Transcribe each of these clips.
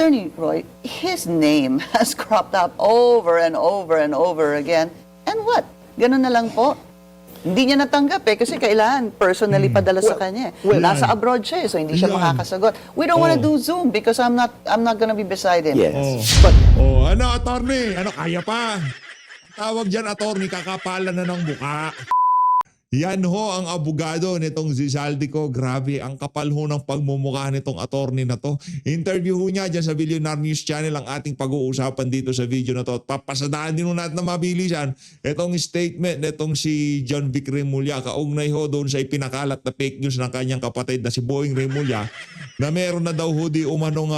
Attorney Roy, his name has cropped up over and over and over again. And what? Ganun na lang po. Hindi niya natanggap kasi kailangan personally padala sa kanya. Nasa abroad siya so hindi siya makakasagot. We don't want to do Zoom because I'm not gonna be beside him. Yes. But, ano, attorney? Ano, kaya pa? Tawag dyan, attorney, kakapalan na ng buka. Yan ho ang abogado nitong Zizaldico. Grabe, ang kapal ho ng pagmumukha nitong attorney na to. Interview ho niya dyan sa Billionaire News Channel ang ating pag-uusapan dito sa video na to. At papasadaan din ho natin na mabilisan itong statement nitong si John Vic Remulla. Kaugnay ho doon sa ipinakalat na fake news ng kanyang kapatid na si Boying Remulla na meron na daw ho di umanong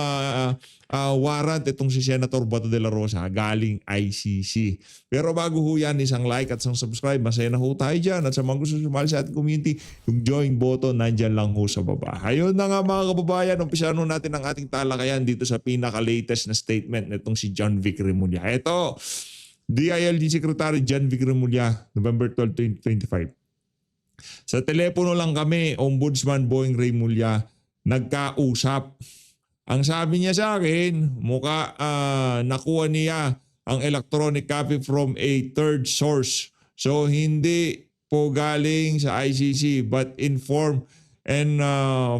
warrant itong si Senator Bato de la Rosa galing ICC. Pero bago ho yan, isang like at isang subscribe. Masaya na ho tayo dyan. At sa mga gusto sumali sa ating community, yung join button nandyan lang ho sa baba. Ayun na nga mga kababayan, umpisahan ho natin ang ating talakayan dito sa pinaka-latest na statement nitong si John Vic Remulla. Ito, DILG Secretary John Vic Remulla, November 12, 2025. Sa telepono lang kami, Ombudsman Boying Remulla, nagkausap. Ang sabi niya sa akin, nakuha niya ang electronic copy from a third source. So hindi po galing sa ICC but in form and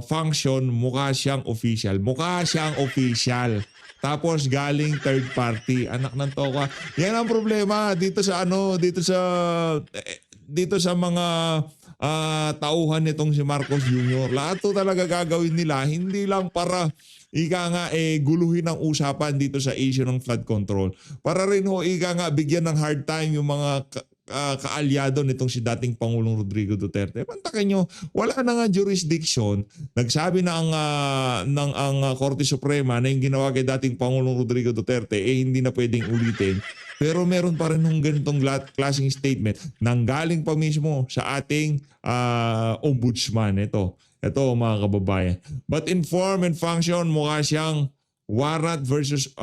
function mukha siyang official. Mukha siyang official. Tapos galing third party. Anak ng toka. Yan ang problema dito sa mga tauhan nitong si Marcos Jr. Lahat to talaga gagawin nila. Hindi lang para guluhin ang usapan dito sa issue ng flood control. Para rin ho, bigyan ng hard time yung mga kaalyado nitong si dating Pangulong Rodrigo Duterte. Pantakin nyo, wala na nga jurisdiction. Nagsabi na ang Korte Suprema na yung ginawa kay dating Pangulong Rodrigo Duterte hindi na pwedeng ulitin. Pero meron pa rin ng ganitong klaseng statement nanggaling pa mismo sa ating ombudsman. Ito mga kababayan. But in form and function, mukha siyang warrant versus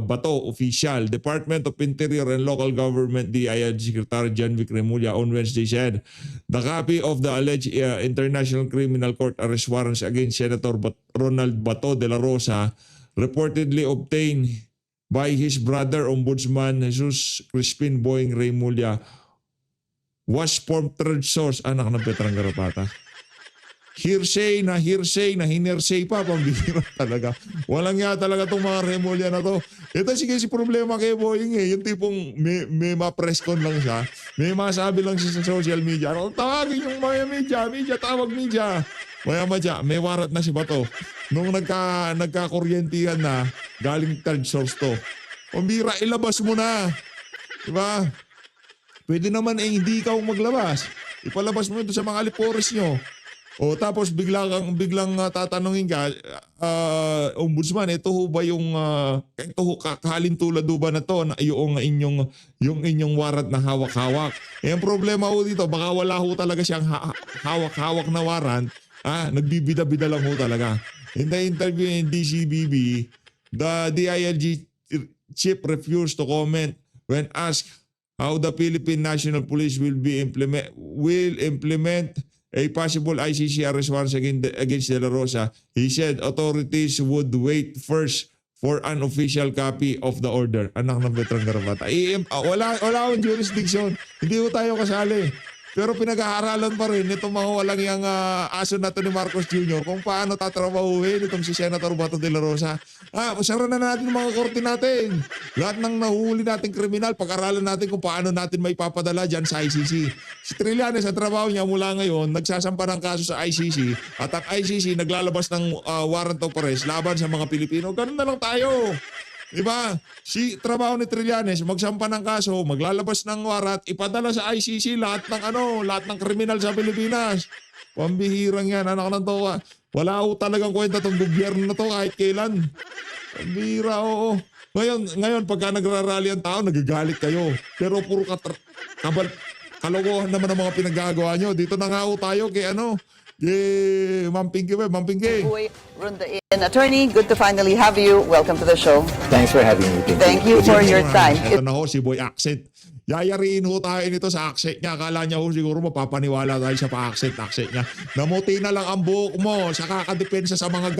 Bato official. Department of Interior and Local Government DILG Secretary John Vic Remulla on Wednesday said the copy of the alleged International Criminal Court arrest warrants against Senator Ronald Bato de la Rosa reportedly obtained by his brother Ombudsman Jesus Crispin Boying Remulla was from third source. Anak ng Petrang Garapata. Hearsay na hinersay pa, pambihira talaga. Walang nga talaga itong mga Remulla na to. Ito si problema kay Boying yung tipong may ma-press con lang siya, may masabi lang siya sa social media. Tawagin yung mga media, tawag media. May warrant na si Bato. Nung nagka-kuryentihan na, galing third source to. Pambihira, ilabas mo na. Diba? Pwede naman hindi ikaw maglabas. Ipalabas mo ito sa mga alipores nyo. O tapos biglang tatanungin ka, Ombudsman, ito ho ba yung kahalintulad ba na to na yung inyong warrant na hawak-hawak? Ang problema ho dito, baka wala ho talaga siyang hawak-hawak na warrant, nagbibida-bida lang ho talaga. In the interview in DCBB, the DILG chief refused to comment when asked how the Philippine National Police will implement a possible ICC arrest warrant against De La Rosa. He said authorities would wait first for an official copy of the order. Anak ng Petrang Garapata. Wala akong jurisdiction. Hindi ko tayo kasali. Pero pinag-aaralan pa rin itong mga walang yung aso na to ni Marcos Jr. kung paano tatrabahuhin itong si Senator Bato de la Rosa. Usara na natin ang mga korte natin. Lahat ng nahuhuli nating kriminal, pag-aralan natin kung paano natin may papadala dyan sa ICC. Si Trillanes, sa trabaho niya mula ngayon, nagsasampa ng kaso sa ICC at ang ICC naglalabas ng warrant of arrest laban sa mga Pilipino. Ganun na lang tayo. Diba? Si trabaho ni Trillanes, magsampa ng kaso, maglalabas ng warrant, ipadala sa ICC lahat ng kriminal sa Pilipinas. Pambihirang yan, anak ng toka. Wala ho talagang kwenta tong gobyerno na to kahit kailan. Pambihira, oo. Ngayon pagka nagrarally ang tao, nagagalit kayo. Pero puro kalokohan naman ang mga pinagagawa nyo. Dito na nga ho tayo kay Ma'am Pinky. Attorney, good to finally have you. Welcome to the show. Thanks for having me. Thank you for your time. Ito na ho si Boy Accent. Yayariin ho tayo nito sa accent niya. Akala niya ho siguro mapapaniwala tayo sa pa-accent niya. Namuti na lang ang buhok mo sa kakadepensa sa mga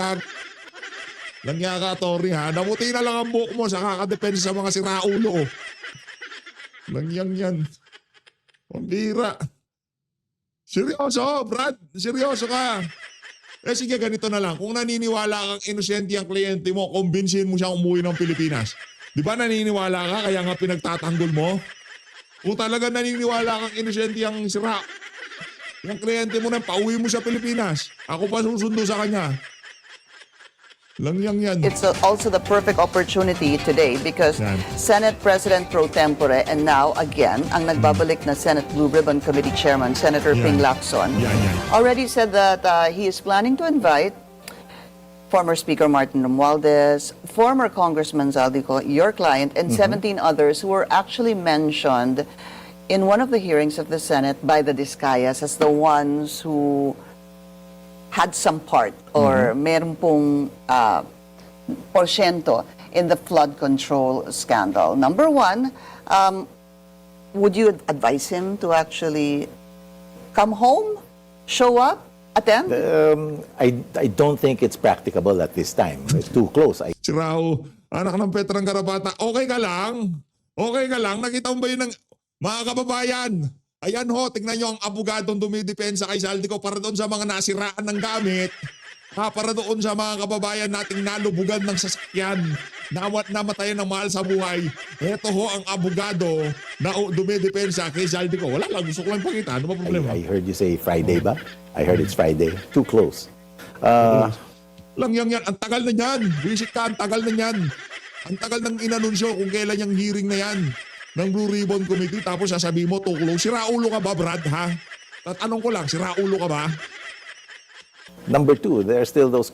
Langya ka, attorney ha. Namuti na lang ang buhok mo sa kakadepensa sa mga siraulo. Langyang yan. Pambira. Seryoso, Brad. Seryoso ka. Eh sige, ganito na lang. Kung naniniwala kang inosente ang kliyente mo, kumbinsin mo siyang umuwi ng Pilipinas. Di ba naniniwala ka kaya nga pinagtatanggol mo? Kung talaga naniniwala kang inosente ang sira, yung kliyente mo na, pauwi mo sa Pilipinas. Ako pa susundo sa kanya. Langyang yan. It's also the perfect opportunity today because Yan. Senate President pro tempore and now again ang nagbabalik na Senate Blue Ribbon Committee Chairman Senator Yan. Ping Lacson Yan. already said that he is planning to invite former Speaker Martin Romualdez, former Congressman Zaldico, your client, and 17 others who were actually mentioned in one of the hearings of the Senate by the Discayas as the ones who had some part or meron pong porsyento in the flood control scandal. Number one, would you advise him to actually come home, show up, attend? I don't think it's practicable at this time. It's too close. Si Rao, anak ng Petrang Karapata, okay ka lang? Okay ka lang? Nakita mo ba yun ng mga kababayan? Ayan ho, tignan nyo ang abogadong dumidepensa kay Zaldico para doon sa mga nasiraan ng gamit. Para doon sa mga kababayan nating nalubugan ng sasakyan, namatayan ng mahal sa buhay. Ito ho ang abogado na dumidepensa kay Zaldico. Wala lang, gusto ko lang pakita. Ano ba problema? I heard you say Friday ba? I heard it's Friday. Too close. Lang yan. Ang tagal na yan. Visit ka, ang tagal na yan. Ang tagal ng inanunsyo kung kailan yung hearing na yan ng Blue Ribbon Committee. Tapos sasabihin mo, tuklaw. Siraulo ka ba, Brad, ha? Tatanong ko lang, siraulo ka ba? Number two, there are still those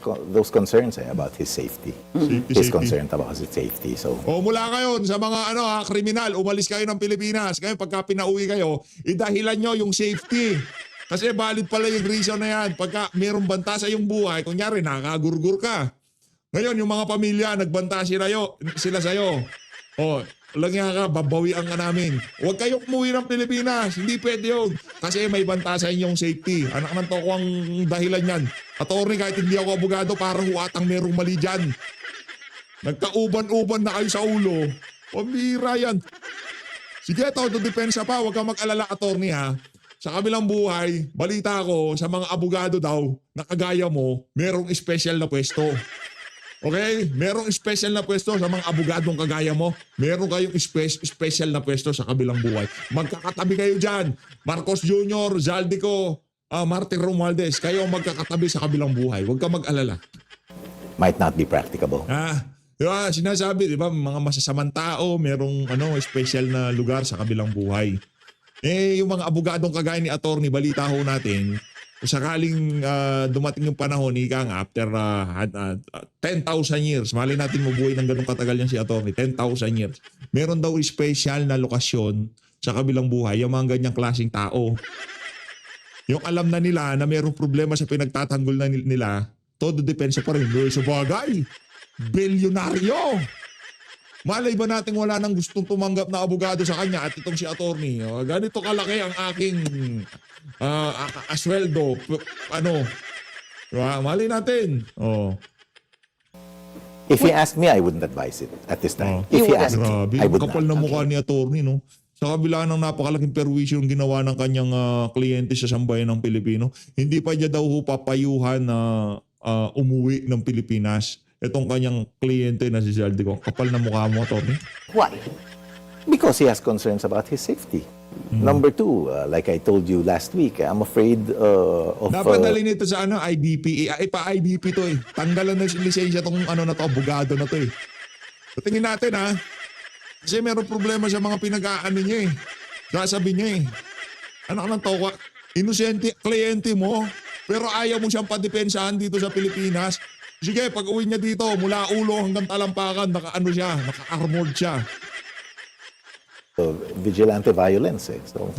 concerns about his safety. His Safety. concern about his safety. So O mula ngayon sa mga kriminal, umalis kayo ng Pilipinas. Ngayon pagka pinauwi kayo, idahilan nyo yung safety. Kasi valid pala yung reason na yan. Pagka mayroong banta sa iyong buhay, kunyari nakagurgur ka. Ngayon yung mga pamilya, nagbanta sila sa'yo. O, langya ka, babawian ka namin. Huwag kayo umuwi ng Pilipinas. Hindi pwede yun. Kasi may banta sa inyong safety. Anak ng toko ang dahilan yan. Attorney, kahit hindi ako abogado, para huwatang merong mali dyan. Nagkauban-uban na kayo sa ulo. Pambira yan. Sige, todo depensa pa. Huwag kang mag-alala, attorney ha. Sa kabilang buhay, balita ko sa mga abogado daw na kagaya mo, merong special na pwesto. Okay? Merong special na pwesto sa mga abogadong kagaya mo. Meron kayong special na pwesto sa kabilang buhay. Magkakatabi kayo dyan. Marcos Jr., Zaldico, Martin Romualdez. Kayo ang magkakatabi sa kabilang buhay. Huwag ka mag-alala. might not be practicable. Diba, sinasabi, diba, mga masasamang tao, merong special na lugar sa kabilang buhay. Eh, yung mga abogadong kagaya ni attorney, balita ho natin, kung sakaling dumating yung panahon, ika nga, after 10,000 years, mali natin mabuhay ng ganung katagal yan si attorney, 10,000 years, meron daw special na lokasyon sa kabilang buhay, yung mga ganyang klaseng tao. Yung alam na nila na merong problema sa pinagtatanggol na nila, todo depensa pa rin. Doon sa bagay, bilyonaryo. Malay ba natin wala nang gustong tumanggap na abogado sa kanya at itong si attorney. Ganito kalaki ang aking asweldo. Diba? Malay natin. If you ask me, I wouldn't advise it at this time. If you ask me, Grabe, I would kapal na not. mukha ni attorney, no? Sa kabila ng napakalaking perwisyo yung ginawa ng kanyang kliyente sa sambayan ng Pilipino, hindi pa niya daw papayuhan na umuwi ng Pilipinas. Itong kanyang kliyente na si Zaldico. Kapal na mukha mo, attorney. Why? Because he has concerns about his safety. Number two, like I told you last week, I'm afraid of... Dapat dalhin ito sa IDP. Pa-IDP to eh. Tanggalan na yung lisensya itong na to, abogado na to eh. Tingin natin ha. Kasi meron problema sa mga pinag-aano niya eh. Sasabi niya eh. Anak ng toka, inosente kliyente mo, pero ayaw mo siyang padepensahan dito sa Pilipinas. Sige, pag uwi niya dito, mula ulo hanggang talampakan, naka-armored siya. vigilante violence. So,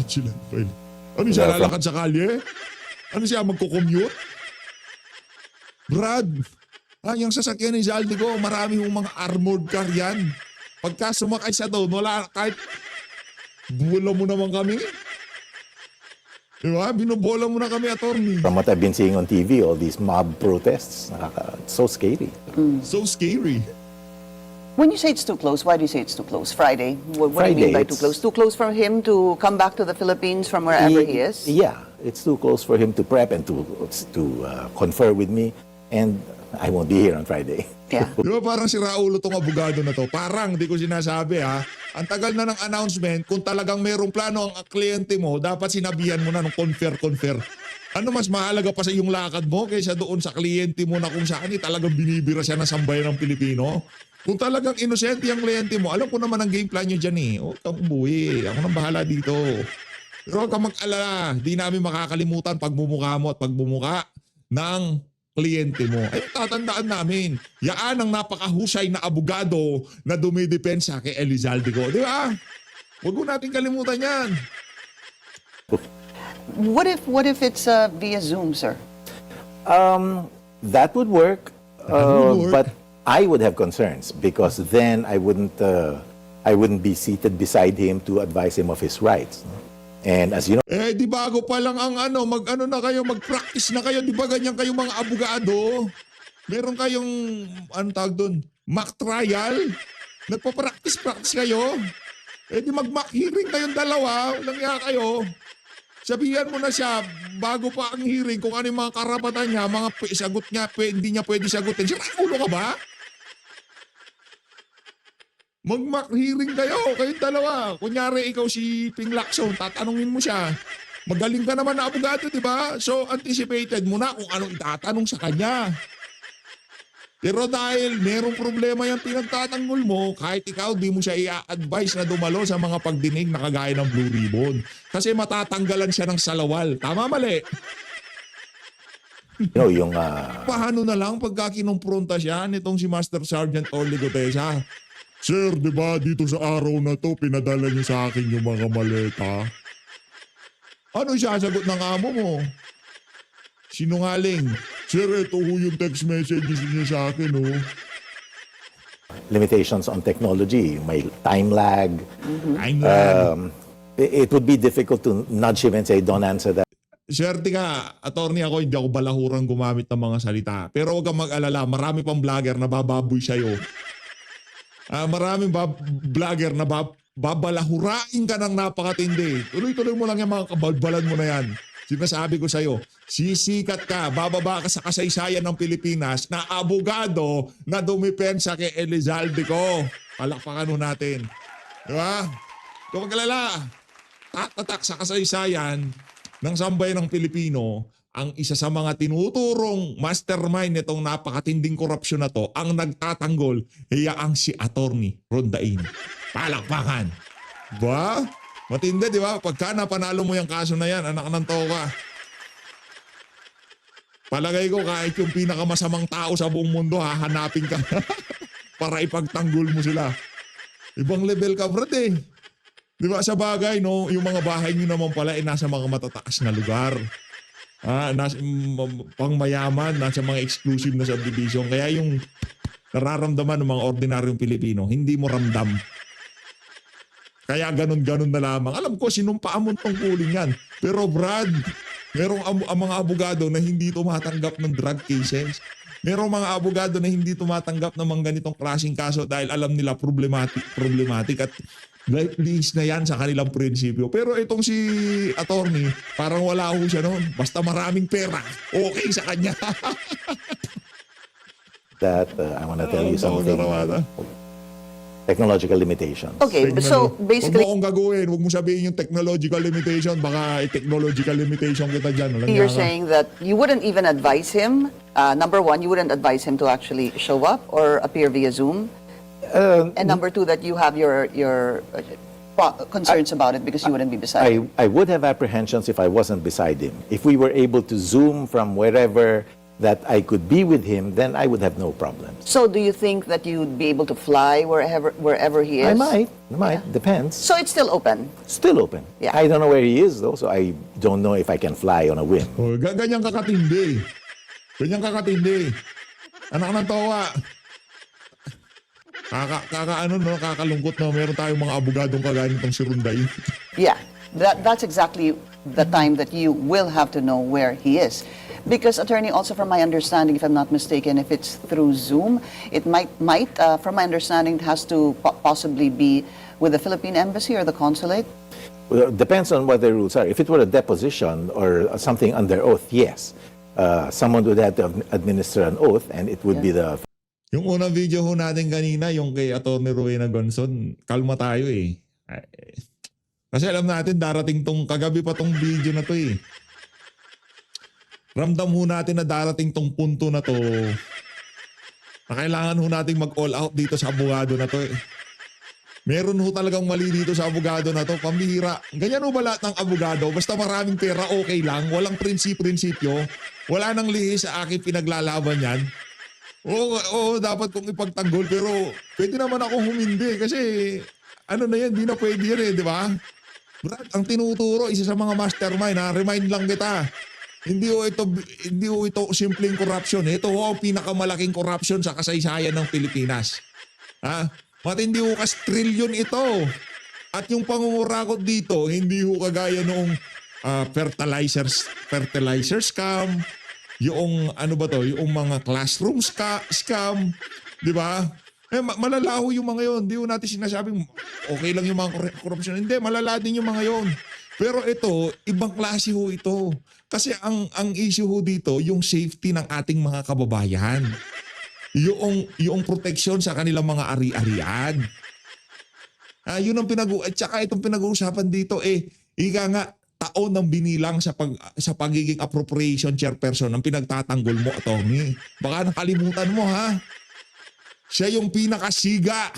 Ano siya, lalakad sa kalye? Ano siya, magko-commute? Brad, yung sasakyan ni Zaldico, marami hong mga armored car yan. Pagka sumakay sa doon, wala kahit bula mo naman kami. Diba? Binobola mo na kami, attorney. From what I've been seeing on TV, all these mob protests, it's so scary. So scary. When you say it's too close, why do you say it's too close? Friday? What do you mean Friday, by too it's- close? Too close for him to come back to the Philippines from wherever he is? Yeah, it's too close for him to prep and to confer with me, and I won't be here on Friday. Yeah. Di ba parang si Raulo tong abogado na to? Parang, di ko sinasabi ha. Ang tagal na ng announcement, kung talagang merong plano ang kliyente mo, dapat sinabihan mo na ng confer. Ano mas mahalaga pa sa iyong lakad mo kaysa doon sa kliyente mo na kung saan talagang binibira siya ng sambayan ng Pilipino? Kung talagang inosente ang kliyente mo, alam ko naman ang game plan nyo dyan eh. Huwag kang umuwi. Ako nang bahala dito. Pero huwag kang mag-alala. Di namin makakalimutan pagmumukha mo at pagmumukha ng kliyente mo. Ay, tatandaan namin. Yaan ang napakahusay na abogado na dumidepensa kay Elizalde ko. Di ba? Huwag mo natin kalimutan yan. What if it's via Zoom, sir? That would work, would work. but I would have concerns because then I wouldn't be seated beside him to advise him of his rights. And as you know, Eh, di bago pa lang ang mag-practice na kayo. Di ba ganyan kayo mga abogado? Meron kayong, tawag doon, mock trial? Nagpa-practice kayo? Eh, di mag-mock hearing kayong dalawa. Walang iya kayo. Sabihan mo na siya, bago pa ang hearing, kung ano yung mga karapatan niya, mga sagot niya, hindi niya pwede sagutin. Siya, ulo ka ba? Mag-mock hearing kayo, kayong dalawa. Kunyari, ikaw si Ping Lacson, tatanungin mo siya. Magaling ka naman na abogado, di ba? So, anticipated mo na kung anong itatanong sa kanya. Pero dahil merong problema yung pinagtatanggol mo, kahit ikaw di mo siya i-advise na dumalo sa mga pagdinig na kagaya ng Blue Ribbon. Kasi matatanggalan siya ng salawal. Tama, mali? you know yung Paano na lang pagka kinumpronta siya nitong si Master Sergeant Orly Gutesa? Sir, di ba dito sa araw na to pinadala niyo sa akin yung mga maleta? Ano siya sagot ng amo mo? Sinungaling. Sir, ito ho yung text messages niya sa akin, oh. limitations on technology, may time lag. Time lag. It would be difficult to nudge him and say, "Don't answer that." Swerte ka, attorney ako, hindi ako balahurang gumamit ng mga salita. Pero huwag kang mag-alala, marami pang vlogger na bababoy sa'yo. Maraming vlogger na babalahurain ka ng napakatindi. Tuloy-tuloy mo lang yung mga kabalbalan mo na yan. Sinasabi ko sa'yo, sisikat ka, bababa ka sa kasaysayan ng Pilipinas na abogado na dumipensa kay Elizalde ko. Palakpakan mo natin. Diba? Kung mag-alala, tatatak sa kasaysayan ng sambayan ng Pilipino, ang isa sa mga tinuturong mastermind nitong napakatinding korupsyon na to, ang nagtatanggol, ang si Attorney Rondain. Palakpakan. Ba? Matindi, di ba? Pagka napanalo mo yung kaso na yan, anak ng toka. Palagay ko kahit yung pinakamasamang tao sa buong mundo, hahanapin ka para ipagtanggol mo sila. Ibang level ka, brad eh. Di ba sa bagay, no? Yung mga bahay nyo naman pala nasa mga matataas na lugar. Pang mayaman, nasa mga exclusive na subdivision. Kaya yung nararamdaman ng mga ordinaryong Pilipino, hindi mo ramdam. Kaya ganun-ganun na lamang. Alam ko, sinumpaan mo tungkulin yan. Pero Brad, merong mga abogado na hindi tumatanggap ng drug cases. Merong mga abogado na hindi tumatanggap ng mga ganitong klaseng kaso dahil alam nila problematic at lifeless na yan sa kanilang prinsipyo. Pero itong si attorney, parang wala ho siya noon. Basta maraming pera, okay sa kanya. That I want to tell you something. Technological limitations. Okay, so basically, Huwag mo akong gagawin. Huwag mo sabihin yung technological limitation. Baka technological limitation kita dyan. Walang you're nga ka. saying that you wouldn't even advise him, number one, you wouldn't advise him to actually show up or appear via Zoom. And number two, that you have your concerns about it because you wouldn't be beside him. I would have apprehensions if I wasn't beside him. If we were able to Zoom from wherever that I could be with him, then I would have no problems. So do you think that you'd be able to fly wherever he is? I might, depends. So it's still open. Still open. Yeah. I don't know where he is though, so I don't know if I can fly on a whim. Oh, ganyan kakatindi. Ganyan kakatindi. Anak ng tawa. Kakalungkot na meron tayong mga abogadong kagaya nitong si Ronday. Yeah. That's exactly the time that you will have to know where he is. Because, attorney, also from my understanding, if I'm not mistaken, if it's through Zoom, it might from my understanding, it has to possibly be with the Philippine Embassy or the consulate. Well, depends on what the rules are. If it were a deposition or something under oath, yes. Someone would have to administer an oath and it would be the Yung unang video ho natin kanina, yung kay Atty. Rowena Gonzon, kalma tayo eh. Kasi alam natin, darating tong, kagabi pa tong video na to eh. Ramdam ho natin na darating tong punto na to na kailangan ho natin mag-all out dito sa abogado na to eh. Meron ho talagang mali dito sa abogado na to. Pambihira. Ganyan ho ba lahat ng abogado? Basta maraming pera, okay lang. Walang prinsipyo. Wala nang lihis sa akin pinaglalaban yan. Oo, dapat kong ipagtanggol. Pero pwede naman akong humindi. Kasi ano na yan, di na pwede yan eh, di ba? Brad, ang tinuturo, isa sa mga mastermind, ha? Remind lang kita. Hindi ho ito simpleng corruption. Ito ho ang pinakamalaking corruption sa kasaysayan ng Pilipinas. Ha? Matindi ho kas trilyon ito. At yung pangungurakot dito, hindi ho kagaya noong fertilizer scam, yung ano ba to, yung mga classroom scam, di ba? Malalaho yung mga yon. Hindi ho natin sinasabing okay lang yung mga corruption. Hindi, malala din yung mga yon. Pero ito, ibang klase ho ito. Kasi ang issue ho dito, yung safety ng ating mga kababayan. Yung protection sa kanilang mga ari-arian. Yun ang at saka itong pinag-uusapan dito ika nga taon ng binilang sa pagiging appropriation chairperson ng pinagtatanggol mo, attorney. Baka nakalimutan mo ha. Siya yung pinakasiga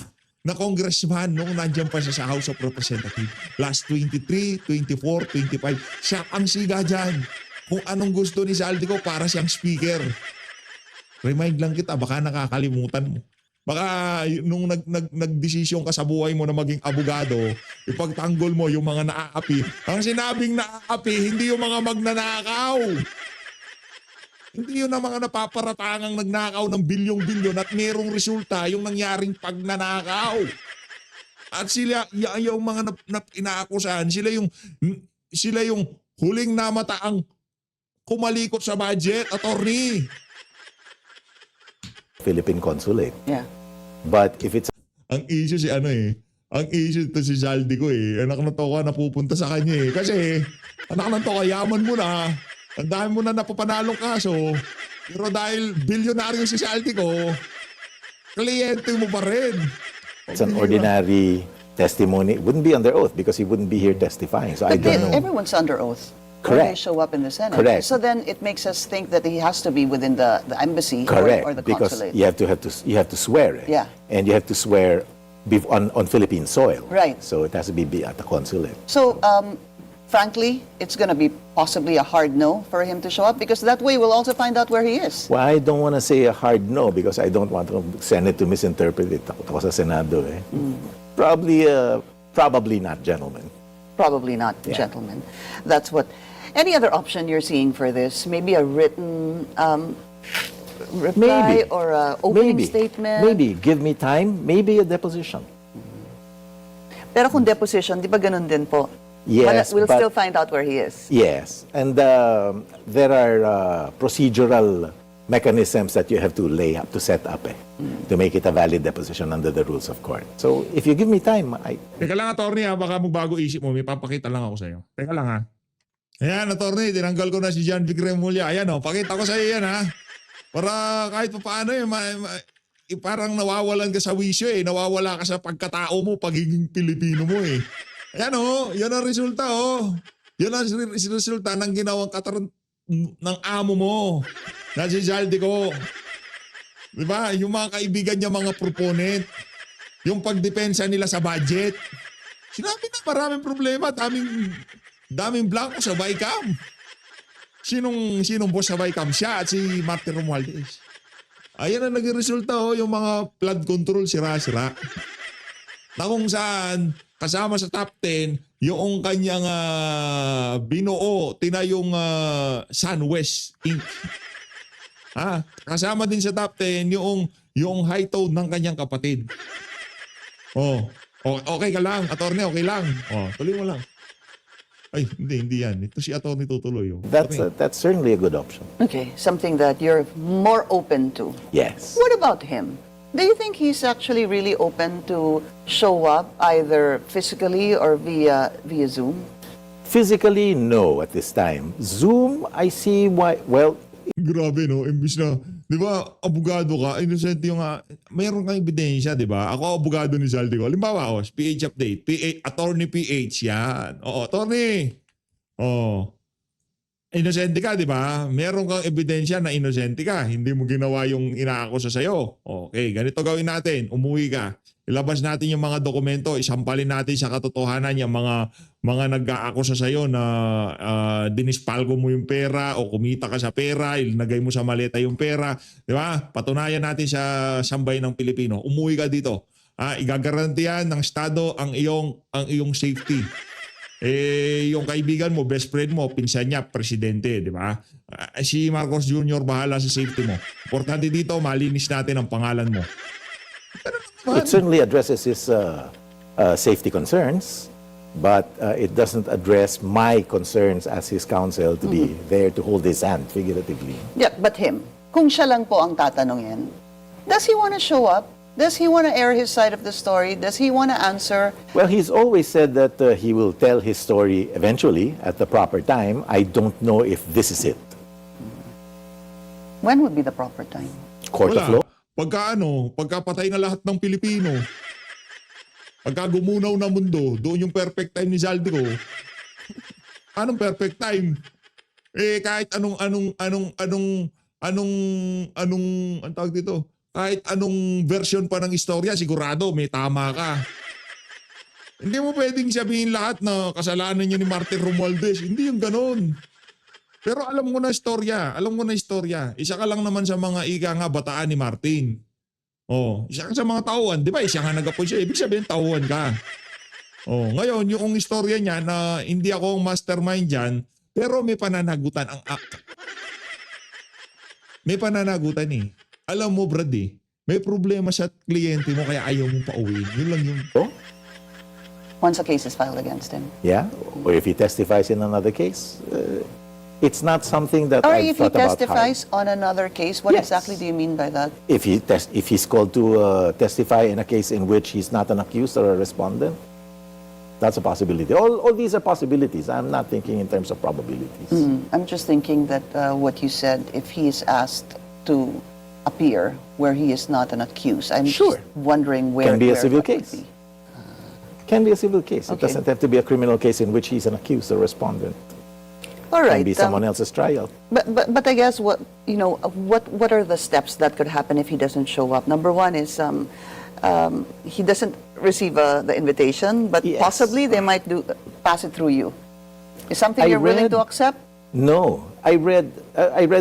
na congressman noong nandiyan pa siya sa House of Representatives. Last 23, 24, 25. Siya ang siga dyan. Kung anong gusto ni Zaldico para siyang speaker. Remind lang kita, baka nakakalimutan mo. Baka nung nagdesisyon ka sa buhay mo na maging abogado, ipagtanggol mo yung mga naaapi. Ang sinabing naaapi, hindi yung mga magnanakaw. Hindi yun ang mga napaparatangang nagnakaw ng bilyong-bilyon at merong resulta yung nangyaring pagnanakaw. At sila, yung mga inaakusahan, sila yung huling namataang kumalikot sa budget, attorney. Philippine consulate. Yeah. But if it's Ang issue ang issue to si Zaldico anak ng toka napupunta sa kanya Kasi anak ng toka, yaman mo na. Ang dami mo na napapanalong kaso. Pero dahil bilyonaryo si Zaldico, kliyente mo pa rin. it's an ordinary testimony, it wouldn't be under oath because he wouldn't be here testifying. So I But don't know. everyone's under oath. Correct. When they show up in the Senate. Correct. So then it makes us think that he has to be within the embassy Correct, or the because consulate. you have to swear it. Yeah. And you have to swear on Philippine soil. Right. So it has to be at the consulate. So, frankly, it's going to be possibly a hard no for him to show up because that way we'll also find out where he is. Well, I don't want to say a hard no because I don't want the Senate to misinterpret it. Takot ako sa Senado Probably not, gentlemen. Probably not, Yeah. gentlemen. That's what. Any other option you're seeing for this? Maybe a written reply or a opening statement? Maybe. Give me time. Maybe a deposition. Pero kung deposition, di ba ganun din po? Yes, We'll but- still find out where he is. Yes. And there are procedural mechanisms that you have to lay up, to set up to make it a valid deposition under the rules of court. So if you give me time, Teka lang, attorney, baka magbago isip mo. May papakita lang ako sa'yo. Teka lang, ha. Ayan, attorney, tinanggal ko na si John Vic Remulla. Ayan, pakita ko sa'yo yan, ha. Para kahit pa paano, parang nawawalan ka sa wisyo, Nawawala ka sa pagkatao mo, pagiging Pilipino mo, Ayan, yan ang resulta, Yan ang resulta ng ginawang ng amo mo. Na si Zaldico. Di ba? Yung mga kaibigan niya, mga proponent. Yung pagdepensa nila sa budget. Sinabi na maraming problema. Daming blanco sa Vicam. Sinong boss sa Vicam? Siya at si Martin Romualdez. Ayan ang naging resulta, yung mga flood control sira-sira. Na kung saan, kasama sa top 10, yung kanyang binuo, tinayong SunWest Inc. Kasama din sa top 10 yung high tone ng kanyang kapatid. Okay ka lang, attorney, okay lang. Tuloy mo lang. Ay, hindi yan. Ito si Atty. Tutuloy. Oh. That's certainly a good option. Okay, something that you're more open to. Yes. What about him? Do you think he's actually really open to show up either physically or via Zoom? Physically, no at this time. Zoom, I see why. Well, Grabe, no? Imbis na, di ba, abogado ka, innocent yung, mayroon kang ebidensya, di ba? Ako, abogado ni Zaldico. Halimbawa, PH update. Attorney PH, yan. Oo, attorney. Oo. Inosente ka, di ba? Meron kang ebidensya na inosente ka. Hindi mo ginawa yung inaakusa sa'yo. Okay, ganito gawin natin. Umuwi ka. Ilabas natin yung mga dokumento. Isampalin natin sa katotohanan yung mga nag-aakusa sa'yo na dinispalgo mo yung pera o kumita ka sa pera, ilagay mo sa maleta yung pera. Di ba? Patunayan natin sa sambayan ng Pilipino. Umuwi ka dito. Igagarantiyan ng Estado ang iyong safety. Yung kaibigan mo, best friend mo, pinsan niya, presidente, di ba? Si Marcos Jr. bahala sa safety mo. Importante dito, malinis natin ang pangalan mo. it certainly addresses his safety concerns, but it doesn't address my concerns as his counsel to be there to hold his hand, figuratively. Yeah, but him, kung siya lang po ang tatanungin, does he want to show up? Does he want to air his side of the story? Does he want to answer? Well, he's always said that he will tell his story eventually at the proper time. I don't know if this is it. When would be the proper time? Court of law? Pagkapatay na lahat ng Pilipino, pagka gumunaw na mundo, doon yung perfect time ni Zaldico. Anong perfect time? Kahit anong tawag dito? Kahit anong version pa ng istorya, sigurado may tama ka. Hindi mo pwedeng sabihin lahat na kasalanan niya ni Martin Romualdez. Hindi yung ganon. Pero alam mo na istorya. Isa ka lang naman sa mga ika nga bataan ni Martin. Isa ka sa mga tauhan. Di ba? Isa nga nag-appoint siya. Ibig sabihin tauhan ka. Ngayon, yung istorya niya na hindi ako ang mastermind dyan, pero may pananagutan may pananagutan eh. Alam mo, Brad, may problema sa kliyente mo kaya ayaw mong pauwiin. Yun lang yun. Oh? Once a case is filed against him. Yeah? Or if he testifies in another case, it's not something that Or I've if he thought about hard. testifies on another case, what Yes. exactly do you mean by that? If he's called to testify in a case in which he's not an accused or a respondent, that's a possibility. All these are possibilities. I'm not thinking in terms of probabilities. I'm just thinking that what you said, if he is asked to appear where he is not an accused, I'm Sure. just wondering where Can be a where civil that would case. be. Can be a civil case. It Okay. doesn't have to be a criminal case in which he's an accused or respondent. All It right. can be someone else's trial. But I guess what are the steps that could happen if he doesn't show up? Number one is he doesn't receive the invitation, but Yes. possibly they might pass it through you. Is something I you're willing read- to accept? No, I read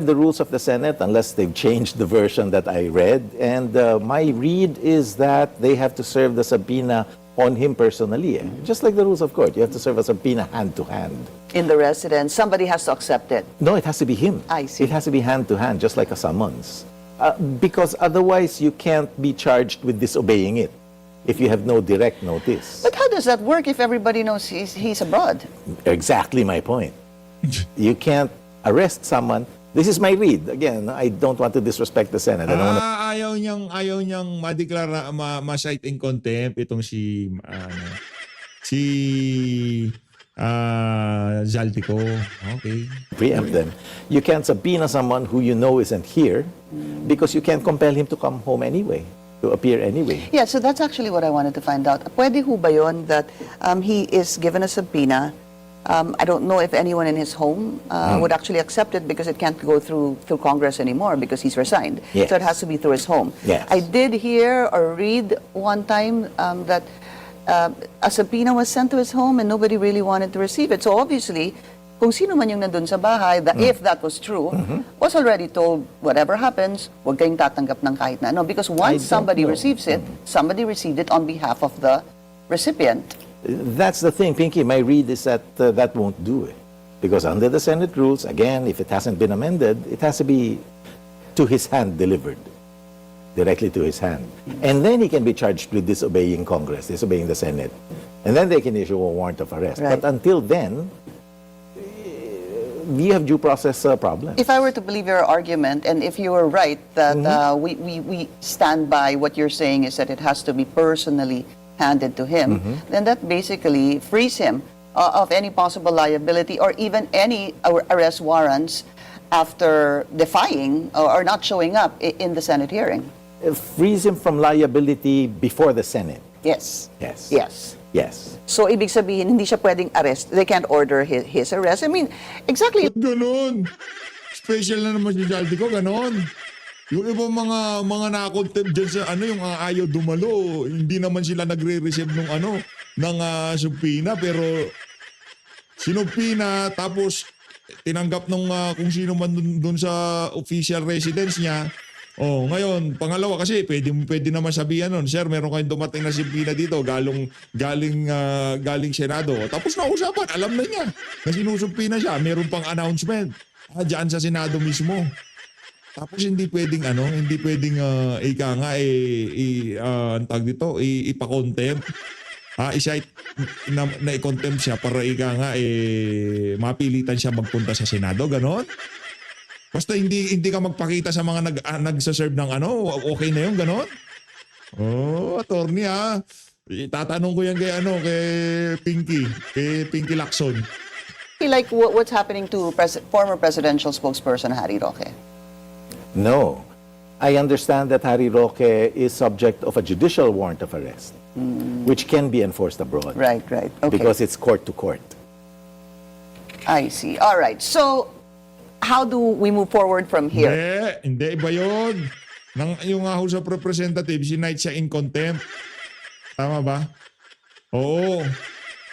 the rules of the Senate, unless they've changed the version that I read, and my read is that they have to serve the subpoena on him personally, just like the rules of court. You have to serve a subpoena hand to hand. In the residence, somebody has to accept it. No, it has to be him. I see. It has to be hand to hand, just like a summons, because otherwise you can't be charged with disobeying it if you have no direct notice. But how does that work if everybody knows he's abroad? Exactly my point. You can't arrest someone. This is my read. Again, I don't want to disrespect the Senate. I don't want to... Ayaw niyang madeklara, ma-cite in contempt itong si Zaldico. Okay. preempt them. You can't subpoena someone who you know isn't here because you can't compel him to come home anyway, to appear anyway. Yeah, so that's actually what I wanted to find out. Pwede ho ba yun that he is given a subpoena? I don't know if anyone in his home would actually accept it because it can't go through Congress anymore because he's resigned. Yes. So it has to be through his home. Yes. I did hear or read one time that a subpoena was sent to his home and nobody really wanted to receive it. So obviously, kung sino man yung nandun sa bahay, if that was true, was already told, whatever happens, huwag kayong tatanggap ng kahit na ano. Because once don't somebody know. receives it, somebody received it on behalf of the recipient. That's the thing, Pinky. My read is that that won't do it. Because under the Senate rules, again, if it hasn't been amended, it has to be to his hand delivered. Directly to his hand. And then he can be charged with disobeying Congress, disobeying the Senate. And then they can issue a warrant of arrest. Right. But until then, we have due process problems. If I were to believe your argument, and if you were right that we stand by what you're saying is that it has to be personally handed to him, then that basically frees him of any possible liability or even any arrest warrants after defying or not showing up in the Senate hearing. It frees him from liability before the Senate. Yes. Yes. Yes. Yes. So, ibig sabihin, hindi siya pwedeng arrest. They can't order his arrest. I mean, exactly. Ba't ganon? Special na naman si Jaldico, ganon. Yung ibang mga na-contempt dyan sa yung ayaw dumalo, hindi naman sila nagre-receive ng subpoena, pero sinubpina tapos tinanggap nung kung sino man dun sa official residence niya. Oh, ngayon, pangalawa kasi pwede naman sabihan nun, sir, meron kayong dumating na subpoena dito galing Senado. Tapos nausapan, alam na niya na sinusubpoena siya, meron pang announcement. Diyan sa Senado mismo. Tapos hindi pwedeng ang tawag dito, ipa-contempt. Na-contempt siya para mapilitan siya magpunta sa Senado, ganon. Basta hindi ka magpakita sa mga nagsaserve ng okay na yun, ganon. Oh, attorney tatanong ko yan kay Pinky Lacson. Like what's happening to former presidential spokesperson Harry Roque? No. I understand that Harry Roque is subject of a judicial warrant of arrest, which can be enforced abroad. Right. Okay. Because it's court to court. I see. All right. So, how do we move forward from here? Hindi, iba yun. Yung House of Representatives, sinight siya in contempt. Tama ba? Oo.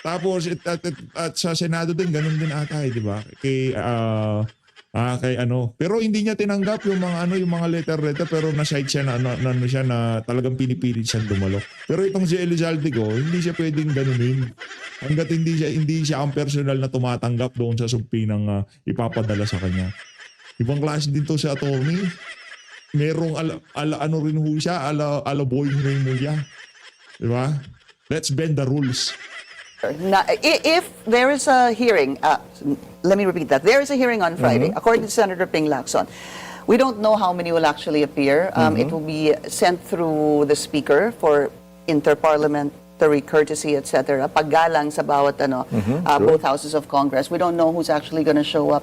Tapos, at sa Senado din, ganun din ata di ba? Pero hindi niya tinanggap yung mga letter, pero na-cite siya na talagang pinipilit siya dumalo. Pero itong si Elizalde hindi siya pwedeng ganunin. Hanggat hindi siya ang personal na tumatanggap doon sa subpoenang ipapadala sa kanya. Ibang klase din to sa attorney. Merong rin ho siya, ala Boy Remulla. Di ba? Let's bend the rules. Now, if there is a hearing, let me repeat that. There is a hearing on Friday, according to Senator Ping Lacson. We don't know how many will actually appear. It will be sent through the Speaker for interparliamentary courtesy, etc. Paggalang sa bawat both houses of Congress. We don't know who's actually going to show up.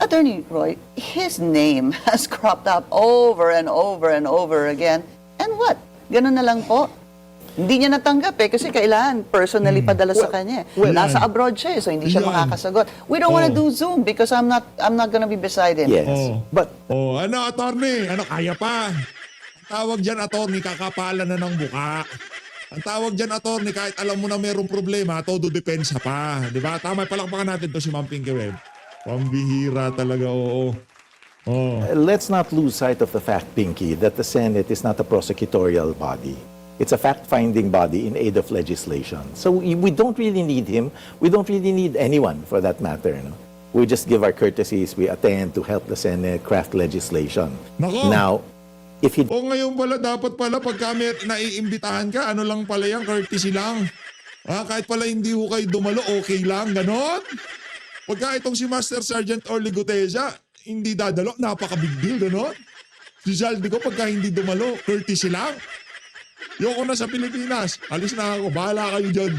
Attorney Roy, his name has cropped up over and over and over again. And what? Ganun na lang po. Hindi niya natanggap kasi kailangan personally padala sa kanya. Nasa abroad siya so hindi siya makakasagot. We don't want to do Zoom because I'm not gonna be beside him. Yes. But attorney, kaya pa. Ang tawag diyan, attorney, kakapalan na ng buka. Ang tawag diyan, attorney, kahit alam mo na mayroong problema, todo depensa pa, di ba? Tama, palakpakan natin to si Ma'am Pinky Webb. Pambihira talaga, oo. let's not lose sight of the fact, Pinky, that the Senate is not a prosecutorial body. It's a fact-finding body in aid of legislation. So we don't really need him. We don't really need anyone, for that matter. We just give our courtesies. We attend to help the Senate craft legislation. Nako. Now, if he... ngayon pala, dapat pala, pagka may naiimbitahan ka, lang pala yan, courtesy lang. Kahit pala hindi ho kayo dumalo, okay lang, ganon. Pagka itong si Master Sergeant Orly Gutesa, hindi dadalo, napaka-big deal, ganon. Si Jaldico, pagka hindi dumalo, courtesy lang. Yoko na sa Pilipinas. Alis na ako. Bahala kayo dyan.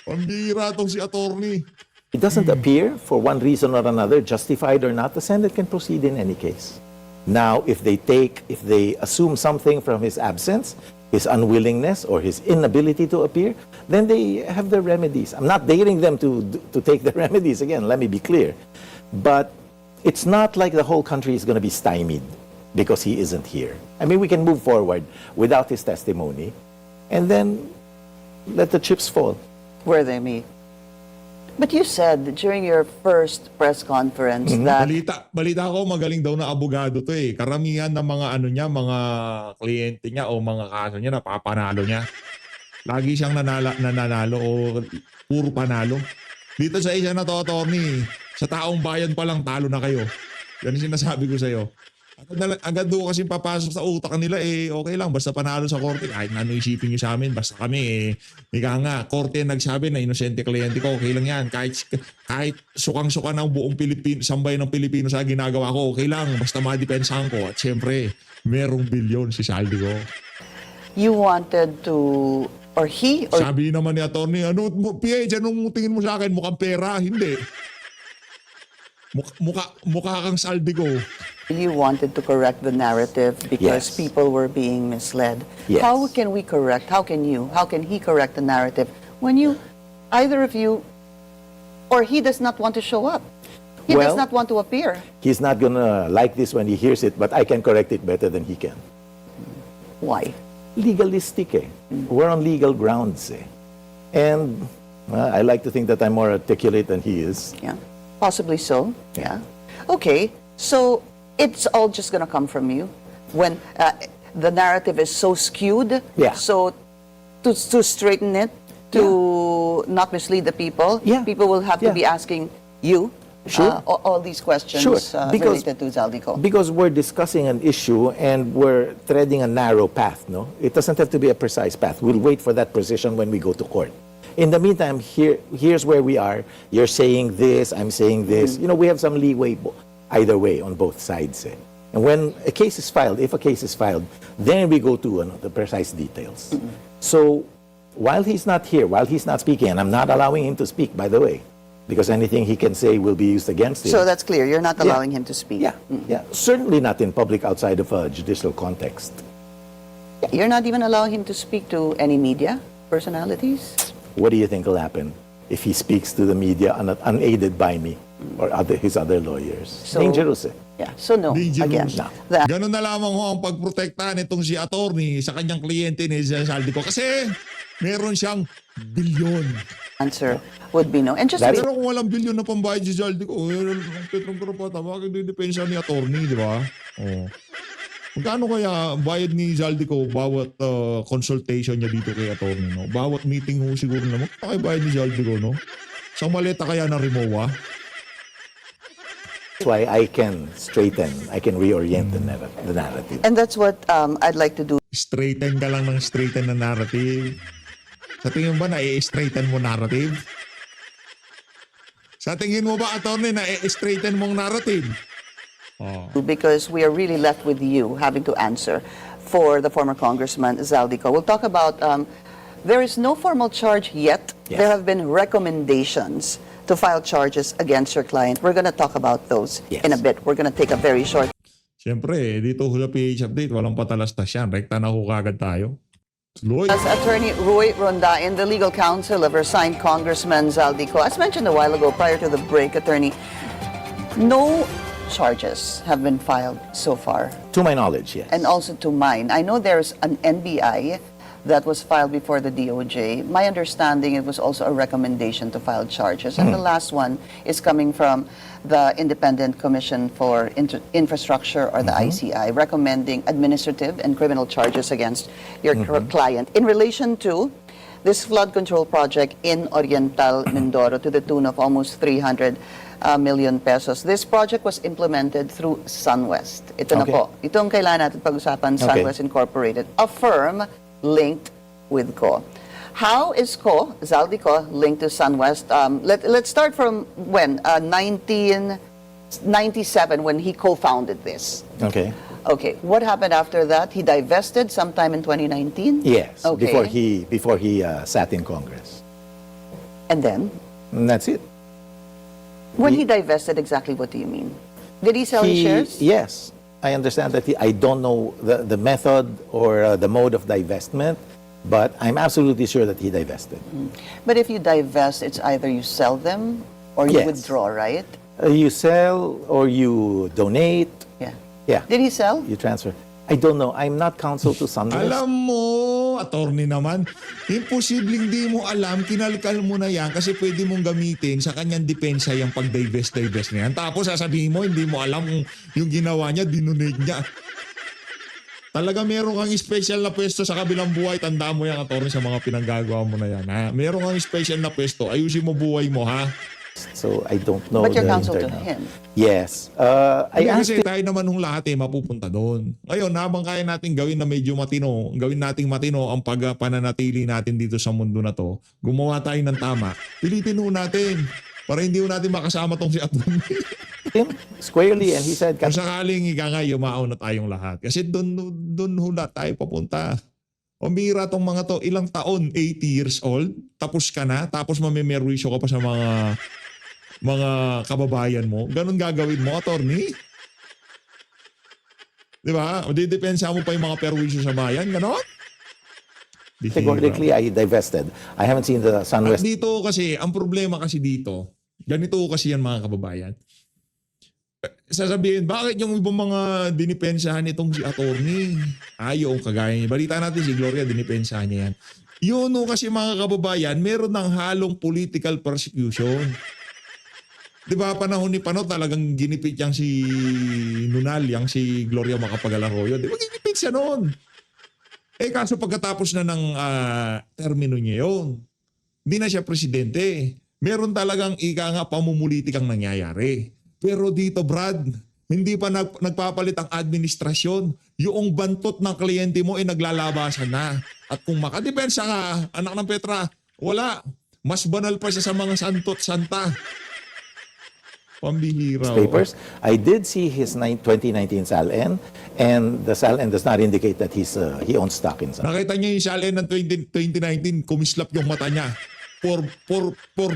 Pambira tong si attorney. It doesn't appear, for one reason or another, justified or not, the Senate can proceed in any case. Now, if they assume something from his absence, his unwillingness or his inability to appear, then they have their remedies. I'm not daring them to take the remedies again, let me be clear. But it's not like the whole country is going to be stymied because he isn't here. I mean, we can move forward without his testimony and then let the chips fall. Where they meet. But you said during your first press conference that... Balita ko, magaling daw na abogado to eh. Karamihan ng mga mga kliyente niya o mga kaso niya, napapanalo niya. Lagi siyang nanalo o puro panalo. Dito sa isa na to, attorney, sa taong bayan pa lang talo na kayo. Yan ang sinasabi ko sa'yo. Agad doon kasi papasok sa utak nila, okay lang, basta panalo sa korte, kahit na ano isipin nyo sa amin, basta kami, ika nga, korte nagsabi na inosente kliyente ko, okay lang yan, kahit sukang-suka ng buong sambay ng Pilipino sa ginagawa ko, okay lang, basta madepensahan ko. At syempre, merong bilyon si Saldico. You wanted to, or he, or Sabi naman ni attorney, PH, anong tingin mo sa akin? Mukhang pera? Hindi. Mukha kang Saldico. you wanted to correct the narrative because Yes. people were being misled. Yes. How can he correct the narrative when either of you, or he does not want to show up? He does Well- not want to appear. He's not gonna like this when he hears it, but I can correct it better than he can. Why? Legalistic eh. We're on legal grounds eh. And I like to think that I'm more articulate than he is. Yeah, possibly so. Yeah. Okay, so it's all just going to come from you when the narrative is so skewed. Yeah. So to straighten it, to not mislead the people, Yeah. people will have to Yeah. be asking you Sure. all these questions Sure, because- related to Zaldico. Because we're discussing an issue and we're treading a narrow path, no? It doesn't have to be a precise path. We'll wait for that precision when we go to court. In the meantime, here's where we are. You're saying this, I'm saying this. You know, we have some leeway either way on both sides. Eh? And when a case is filed, if a case is filed, then we go to the precise details. So while he's not here, while he's not speaking, and I'm not allowing him to speak, by the way, because anything he can say will be used against him. So that's clear. You're not Yeah. allowing him to speak. Yeah, yeah. Certainly not in public outside of a judicial context. You're not even allowing him to speak to any media personalities. What do you think will happen if he speaks to the media unaided by me or his other lawyers? So- Dangerous eh. Yeah. So no. Dangerous. Again, No. that Ganun na lamang ho ang pagprotektahan itong si attorney sa kanyang kliyente ni Saldico kasi meron siyang bilyon. answer would be no. And just to That's- be Pero kung walang bilyon na pambayad si Saldico, ang Petrong Corpata, bakit didepensa ni attorney, di ba? Oh. Magkano kaya bayad ni Saldico bawat consultation niya dito kay attorney, no? Bawat meeting ho siguro naman. Kaya bayad ni Saldico, no? Isang maleta kaya na Rimowa? That's why I can reorient the narrative. And that's what I'd like to do Straighten ka lang ng straighten na narrative. Sa tingin mo ba na-straighten mo narrative? Sa tingin mo ba, attorney, na-straighten mong narrative? Oh. because we are really left with you having to answer for the former Congressman Zaldico. We'll talk about, there is no formal charge yet. Yes. There have been recommendations to file charges against your client. We're going to talk about those Yes. in a bit. We're going to take a very short Siyempre, dito hula PH Update, walang patalastas yan. Rekta na ho kagad tayo. Tuloy. As Attorney Roy Rondain, the legal counsel of resigned Congressman Zaldico. As mentioned a while ago, prior to the break, Attorney, no charges have been filed so far. To my knowledge, yes. And also to mine. I know there's an NBI that was filed before the DOJ. My understanding, it was also a recommendation to file charges. And the last one is coming from the Independent Commission for Infrastructure, or the ICI, recommending administrative and criminal charges against your client in relation to this flood control project in Oriental Mindoro to the tune of almost 300 million pesos. This project was implemented through SunWest. Ito na Okay. po. Ito ang kailangan natin pag-usapan, SunWest Incorporated, a firm linked with CO. How is CO, Zaldico, linked to SunWest? Let's start from when? 1997, when he co-founded this. Okay. Okay, what happened after that? He divested sometime in 2019? Yes. Okay. Before he sat in Congress. And then, And that's it. when he divested, exactly what do you mean? Did he sell his shares? Yes. I understand that I don't know the method or the mode of divestment, but I'm absolutely sure that he divested. But if you divest, it's either you sell them or you Yes. withdraw, right? You sell or you donate. Yeah. Yeah. Did he sell? You transfer. I don't know. I'm not counsel to SunWest. Alam mo, attorney naman, imposibleng di mo alam, kinalkal mo na yan kasi pwede mong gamitin sa kanyang depensa yung pag-divest na yan. Tapos sasabihin mo, hindi mo alam kung yung ginawa niya, dinonate niya. Talaga meron kang special na pwesto sa kabilang buhay. Tandaan mo yan, attorney, sa mga pinanggagawa mo na yan. Ha? Meron kang special na pwesto. Ayusin mo buhay mo, ha? So I don't know But your the counsel to internal. him. Yes. I Hindi, asked kasi tayo naman nung lahat mapupunta doon. Ngayon, habang kaya natin gawin na medyo matino, gawin nating matino ang pagpananatili natin dito sa mundo na to, gumawa tayo ng tama, pilitin ho natin para hindi ho natin makasama tong si Atty. him squarely and he said, Kung sakaling ika nga, yumao na tayong lahat. Kasi doon hula tayo papunta. Umira tong mga to, ilang taon, 80 years old, tapos ka na, tapos mamimerwisyo ka pa sa mga kababayan mo. Ganun gagawin mo, attorney? Di ba? O didepensa mo pa yung mga perwisyo sa bayan, gano'n? categorically I divested. I haven't seen the At SunWest. dito kasi, ang problema kasi dito, ganito kasi yan mga kababayan. Sasabihin, bakit yung ibang mga dinipensahan itong si attorney? Yung kagaya niya. Balita natin si Gloria, dinipensahan niya yan. Yun kasi mga kababayan, meron ng halong political persecution. Di ba panahon ni Pano talagang ginipit yang si Nunal, yang si Gloria Macapagal-Arroyo. Di ba ginipit siya noon? Kaso pagkatapos na ng termino niya yun, hindi na siya presidente. Meron talagang pamumulitik ang nangyayari. Pero dito, Brad, hindi pa nagpapalit ang administrasyon. Yung bantot ng kliyente mo naglalabasan na. At kung makadepensa ka, anak ng Petra, wala. Mas banal pa siya sa mga santot santa. Pambihira. Papers. I did see his 2019 SALN, and the SALN does not indicate that he owns stock in some. Nakita niya yung SALN ng 2019, kumislap yung mata niya. 4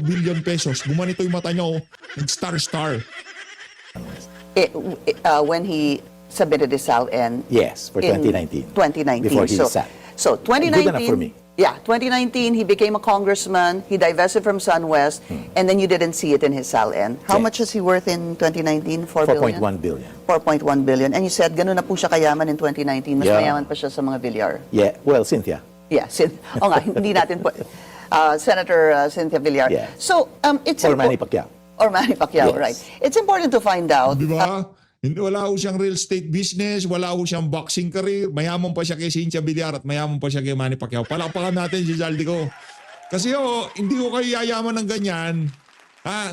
billion pesos. Gumanito yung mata niya, nag-star. When he submitted his SALN Yes, for in 2019. 2019. Before he so, sat. so 2019. Good enough for me. Yeah, 2019, he became a congressman. He divested from SunWest, and then you didn't see it in his SALN. How Yes. much is he worth in 2019? 4 billion? 4.1 billion. 4.1 billion. And you said, ganun na po siya kayaman in 2019. Mas Yeah. mayaman pa siya sa mga Villar. Yeah, well, Cynthia. Yeah, o nga, hindi natin po. Senator Cynthia Villar. Yeah. So, it's Or Manny Pacquiao. Or Manny Pacquiao, Yes. right. It's important to find out. Di ba? Wala ho siyang real estate business, wala ho siyang boxing career, mayaman pa siya kay Cynthia Villar at mayaman pa siya kay Manny Pacquiao. Palakpakan natin si Zaldico. Kasi hindi ko kayo yayaman ng ganyan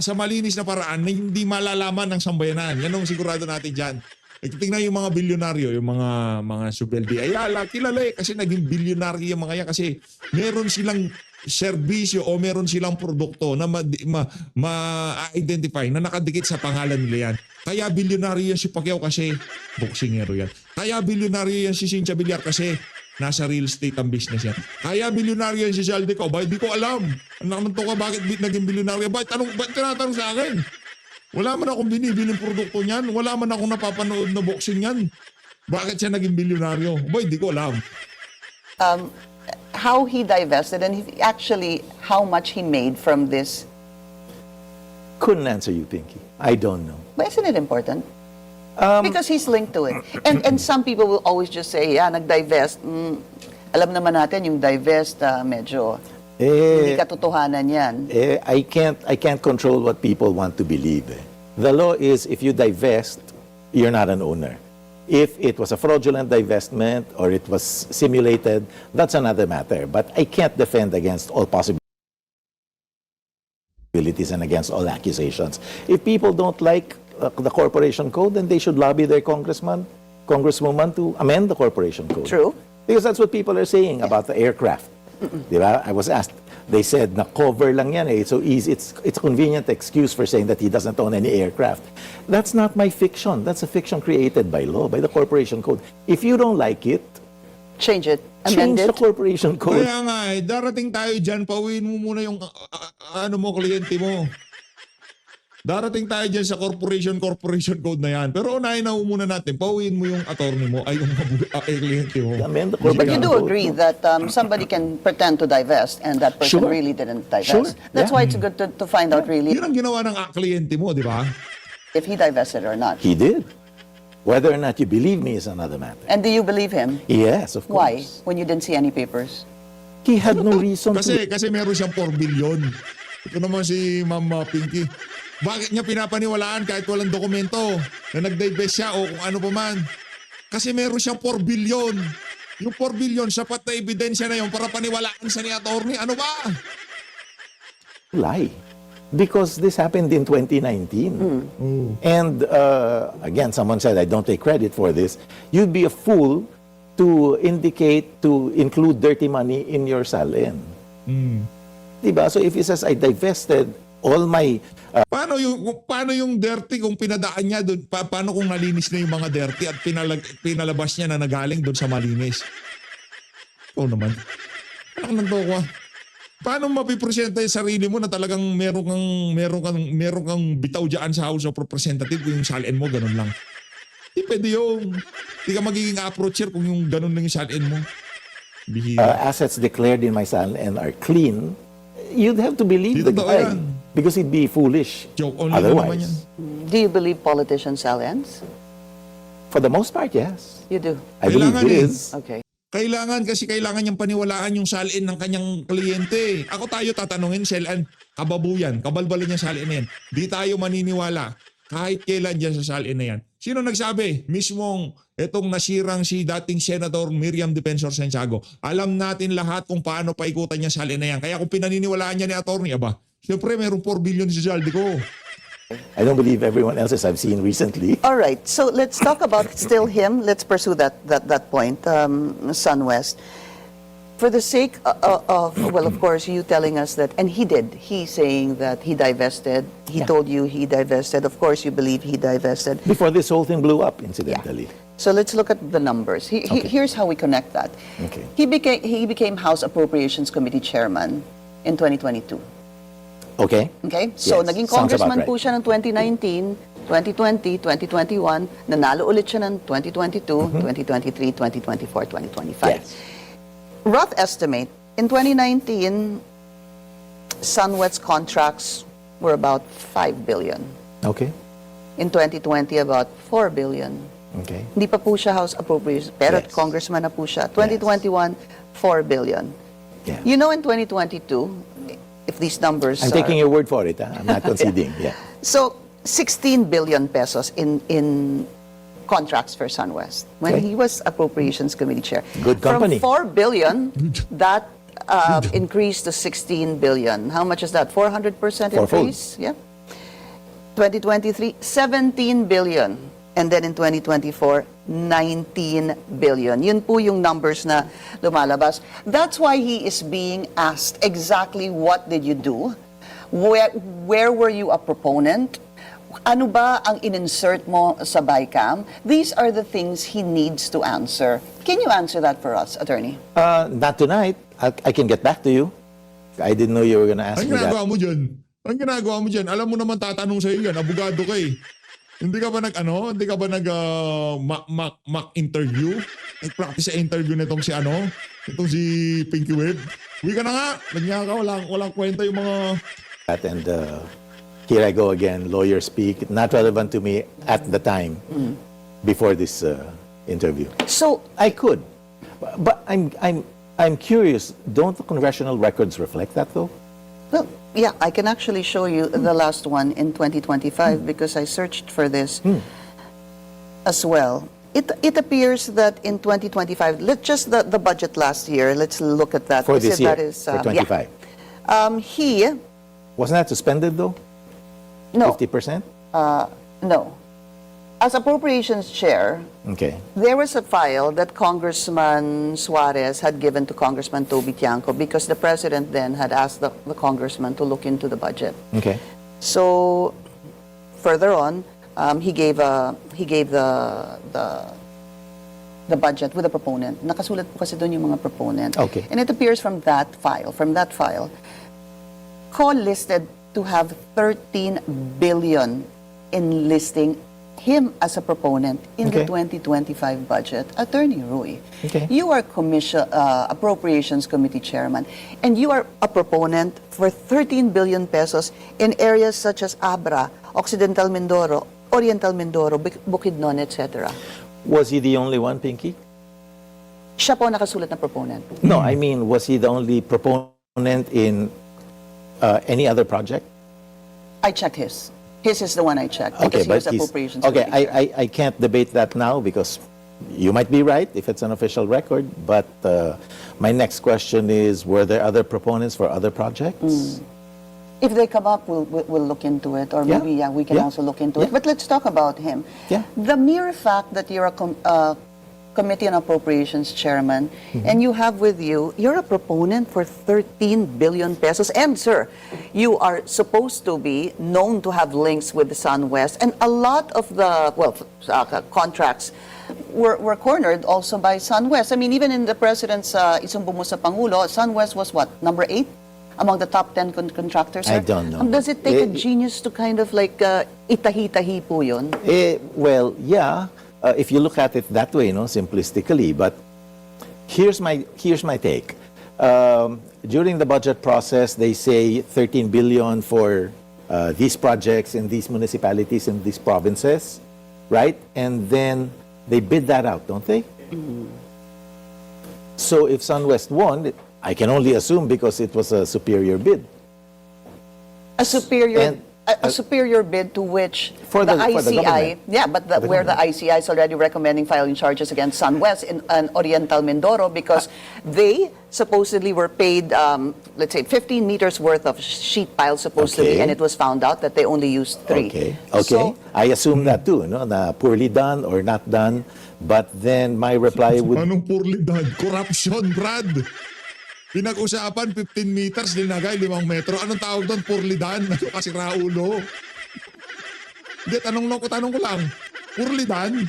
sa malinis na paraan na hindi malalaman ng sambayanan. Yan ang sigurado natin dyan. Tingnan yung mga bilyonaryo, yung mga subeldi. Kilala kasi naging bilyonaryo yung mga yan kasi meron silang serbisyo o meron silang produkto na ma-identify na nakadikit sa pangalan nila yan. Kaya bilyonaryo yan si Pacquiao kasi boxingero yan. Kaya bilyonaryo yan si Cynthia Villar kasi nasa real estate ang business yan. Kaya bilyonaryo yan si Zaldico. Bakit di ko alam? Anak ng toka, bakit naging bilyonaryo? Bakit tinatanong sa akin? Wala man akong binibiling produkto niyan. Wala man akong napapanood na boxing yan. Bakit siya naging bilyonaryo? Boy, di ko alam. How he divested and actually how much he made from this. Couldn't answer you, Pinky. I don't know. But isn't it important? Because he's linked to it. And some people will always just say, nag-divest. Alam naman natin yung divest, medyo hindi katotohanan yan. I can't control what people want to believe. The law is if you divest, you're not an owner. If it was a fraudulent divestment or it was simulated, that's another matter. But I can't defend against all possibilities and against all accusations. If people don't like the corporation code, then they should lobby their congresswoman to amend the corporation code. True. Because that's what people are saying about the aircraft. Diba? I was asked, they said, na cover lang yan eh. It's so easy. It's a convenient excuse for saying that he doesn't own any aircraft. That's not my fiction. That's a fiction created by law, by the corporation code. If you don't like it, Change it. change Amend the it. corporation code. Kaya nga darating tayo dyan, pauwiin mo muna yung kliyente mo. Darating tayo dyan sa corporation code na yan. Pero unahin na muna natin, pauwiin mo yung attorney mo, yung kliyente mo. Amend the But corporation you do code. agree that somebody can pretend to divest and that person Sure. really didn't divest. Sure. That's Yeah. why it's good to find out really Yun ang ginawa ng kliyente mo, di ba? if he divested or not. He did. Whether or not you believe me is another matter. And do you believe him? Yes, of Why? course. When you didn't see any papers? He had no reason to. Kasi meron siyang 4 billion. Ito naman si Ma'am Pinky. Bakit niya pinapaniwalaan kahit walang dokumento na nag-divest siya o kung ano pa man? Kasi meron siyang 4 billion. Yung 4 billion, sapat na ebidensya na yun para paniwalaan sa ni attorney. Ano ba? Lie. Because this happened in 2019. And again, someone said, I don't take credit for this. You'd be a fool to include dirty money in your salin. Diba? So if he says, I divested all my... Paano yung dirty kung pinadaan niya doon? Paano kung nalinis na yung mga dirty at pinalabas niya na nagaling doon sa malinis? Oo naman. Anak ng toko. Paano mapipresenta yung sarili mo na talagang meron kang bitaw dyan sa House of Representatives kung yung salin mo ganun lang? Hindi pwede yung. Hindi ka magiging approacher kung yung ganun lang yung salin mo. assets declared in my salin are clean, you'd have to believe the Totoo guy. yan. Because he'd be foolish Joke only naman yan. otherwise. Do you believe politicians sell ends? For the most part, yes. You do. I believe Kailangan it eh. is. Okay. Kailangan niyang paniwalaan yung salin ng kanyang kliyente. Ako tayo tatanungin, salin, kababuyan, kabalbalin niya salin na yan. Di tayo maniniwala kahit kailan dyan sa salin na yan. Sino nagsabi? Mismong itong nasirang si dating Senator Miriam Defensor Santiago. Alam natin lahat kung paano paikutan niya salin na yan. Kaya kung pinaniniwalaan niya ni attorney, siyempre mayroong 4 billion si saldi ko. I don't believe everyone else's I've seen recently. All right. So let's talk about still him. Let's pursue that point, SunWest. For the sake of, well, of course, you telling us that, and he did. He's saying that he divested. He told you he divested. Of course, you believe he divested. Before this whole thing blew up, incidentally. So let's look at the numbers. Here's how we connect that. Okay. He became House Appropriations Committee Chairman in 2022. Okay? Okay? So, Yes, naging sounds about congressman right. po siya ng 2019, 2020, 2021, nanalo ulit siya ng 2022, 2023, 2024, 2025. Yes. Rough estimate, in 2019, SunWest's contracts were about 5 billion. Okay. In 2020, about 4 billion. Okay. Hindi pa po siya House Appropriations, pero Yes. congressman na po siya. 2021, 4 billion. Yeah. You know, in 2022, if these numbers I'm are... taking your word for it. I'm not conceding. Yeah. So, 16 billion pesos in contracts for SunWest when Okay. he was Appropriations Committee Chair. Good company. From 4 billion, that increased to 16 billion. How much is that? 400% Fourfold. increase? Yeah. 2023, 17 billion. And then in 2024, 19 billion. Yun po yung numbers na lumalabas. That's why he is being asked exactly what did you do? Where were you a proponent? Ano ba ang in-insert mo sa BICAM? These are the things he needs to answer. Can you answer that for us, Attorney? Not tonight. I can get back to you. I didn't know you were going to ask Ang me that. ginagawa mo dyan? Ang ginagawa mo dyan? Alam mo naman tatanong sa iyo yan, abogado ka eh. Hindi ka ba Hindi ka ba mock interview? Nag-practice sa interview nitong itong si Pinky Web? Uwi ka na nga. Nagyan ka, walang kwenta yung mga... And here I go again, lawyer speak. Not relevant to me at the time before this interview. So, I could, but I'm curious. Don't the congressional records reflect that, though? well, yeah, I can actually show you the last one in 2025 because I searched for this as well. It appears that in 2025, just the budget last year, let's look at that. For Kasi this year, that is, for 25. He, Wasn't that suspended, though? no, 50%? no. As Appropriations Chair, Okay. there was a file that Congressman Suarez had given to Congressman Toby Tiangco because the President then had asked the Congressman to look into the budget. Okay. So, further on, he gave the budget with a proponent. Nakasulat po kasi doon yung mga proponent. Okay. And it appears from that file, COL listed to have 13 billion in listing him as a proponent in the Okay. 2025 budget. Attorney Rui, Okay. you are Appropriations Committee Chairman, and you are a proponent for 13 billion pesos in areas such as Abra, Occidental Mindoro, Oriental Mindoro, Bukidnon, etc. Was he the only one, Pinky? Siya po nakasulat na proponent. No, I mean, was he the only proponent in any other project? I checked his. His is the one I checked Okay, because he but was Appropriations okay. Committee Chair. I can't debate that now because you might be right if it's an official record. But my next question is: were there other proponents for other projects? If they come up, we'll look into it, or Yeah. maybe we can Yeah. also look into it. Yeah. But let's talk about him. Yeah. The mere fact that you're a Committee on Appropriations chairman, and you have with you, you're a proponent for 13 billion pesos. And sir, you are supposed to be known to have links with the SunWest, and a lot of the contracts were cornered also by SunWest. I mean, even in the president's isumbong mo sa Pangulo, SunWest was what, number 8 among the top 10 contractors, sir? I don't know. Does it take a genius to kind of like itahi-tahi po yun? Well, yeah, if you look at it that way, simplistically. But here's my take. During the budget process, they say 13 billion for these projects in these municipalities in these provinces, right? And then they bid that out, don't they? So if SunWest won, I can only assume because it was a superior bid. A superior, And- a superior bid to which For the ICI, government. yeah, but For the where the government. ICI is already recommending filing charges against SunWest and Oriental Mindoro because they supposedly were paid, let's say, 15 meters worth of sheet piles supposedly, Okay. and it was found out that they only used 3. Okay. So, I assume that too, na poorly done or not done. But then my reply would, Anong poorly done? Corruption, Brad. Pinag-usapan, 15 meters, linagay, 5 metro. Anong tawag doon? Poorly done? Kasi raulo. Hindi, tanong ko lang. Poorly done?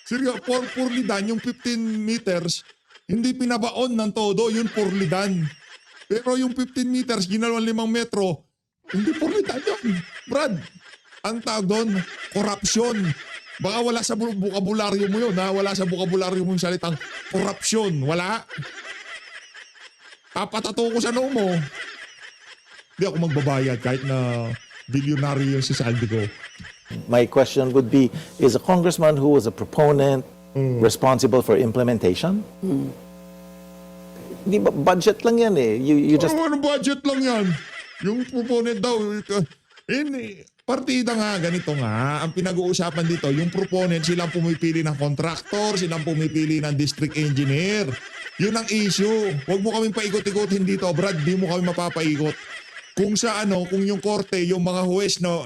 Seryo, poorly done, yung 15 meters, hindi pinabaon ng todo, yun poorly done. Pero yung 15 meters, ginawang 5 metro, hindi poorly done yun. Brad, ang tawag doon, corruption. Baka wala sa bukabularyo mo yun, ha? Wala sa bukabularyo mo yung salitang corruption. Wala. Papatato ko sa noo mo. Hindi ako magbabayad kahit na bilyonaryo yung si saldi ko. my question would be, is a congressman who was a proponent responsible for implementation? Di ba, budget lang yan eh. You just, Ano budget lang yan? Yung proponent daw, partida nga, ganito nga, ang pinag-uusapan dito, yung proponent, silang pumipili ng contractor, silang pumipili ng district engineer. Yun ang issue. Huwag mo kaming paikot-ikotin dito, Brad, di mo kami mapapaikot. Kung sa kung yung korte, yung mga huwes na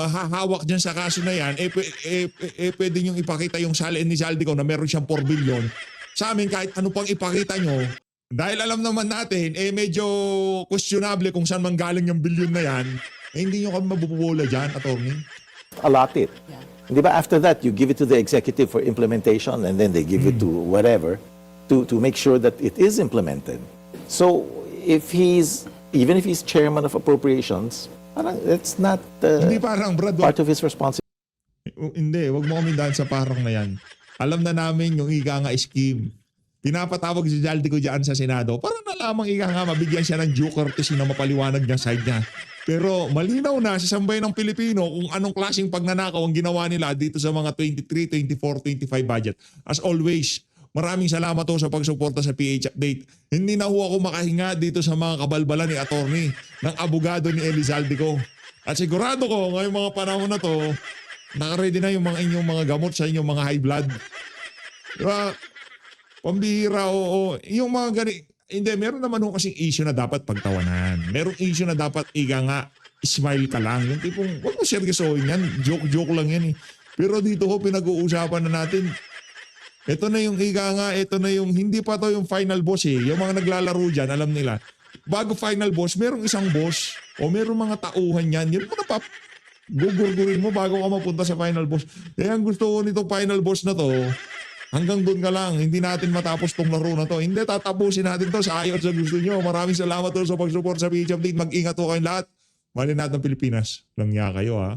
hahawak dyan sa kaso na yan, pwede nyo ipakita yung salin ni Saldico na meron siyang 4 billion. Sa amin, kahit ano pang ipakita nyo, dahil alam naman natin, medyo questionable kung saan manggaling yung billion na yan, hindi nyo kami mabububola dyan, attorney. allot it. Di ba, after that, you give it to the executive for implementation and then they give it to whatever to make sure that it is implemented. So, even if he's chairman of appropriations, parang it's not Hindi parang, Brad, part of his responsibility. Hindi, wag mo kami daan sa parang na yan. Alam na namin yung ika nga scheme. Pinapatawag si Jaldi ko dyan sa Senado para na lamang ika nga mabigyan siya ng due courtesy na mapaliwanag niya side niya. Pero malinaw na sa sambayan ng Pilipino kung anong klaseng pagnanakaw ang ginawa nila dito sa mga 23, 24, 25 budget. As always, maraming salamat po sa pagsuporta sa PH Update. Hindi na ho ako makahinga dito sa mga kabalbalan ni attorney ng abogado ni Elizalde ko. At sigurado ko ngayong mga panahon na to, naka-ready na yung mga inyong mga gamot sa inyong mga high blood. Diba? Pambihira, oo. Yung mga hindi, meron naman ho kasing issue na dapat pagtawanan. Merong issue na dapat nga, smile ka lang. Yung tipong, wag mo seryosohin yan. Joke-joke lang yan eh. Pero dito ho, pinag-uusapan na natin. Ito na yung ito na yung, hindi pa to yung final boss eh. Yung mga naglalaro dyan, alam nila. Bago final boss, merong isang boss. O merong mga tauhan yan. Yan mo na gugurgurin mo bago ka mapunta sa final boss. Kaya ang gusto ko nitong final boss na to, hanggang doon ka lang. Hindi natin matapos tong laro na to. Hindi, tatapusin natin to sa ayaw at sa gusto nyo. Maraming salamat to sa pag-support sa PH Update. Mag-ingat to kayong lahat. Mali natin Pilipinas. Langya kayo ha.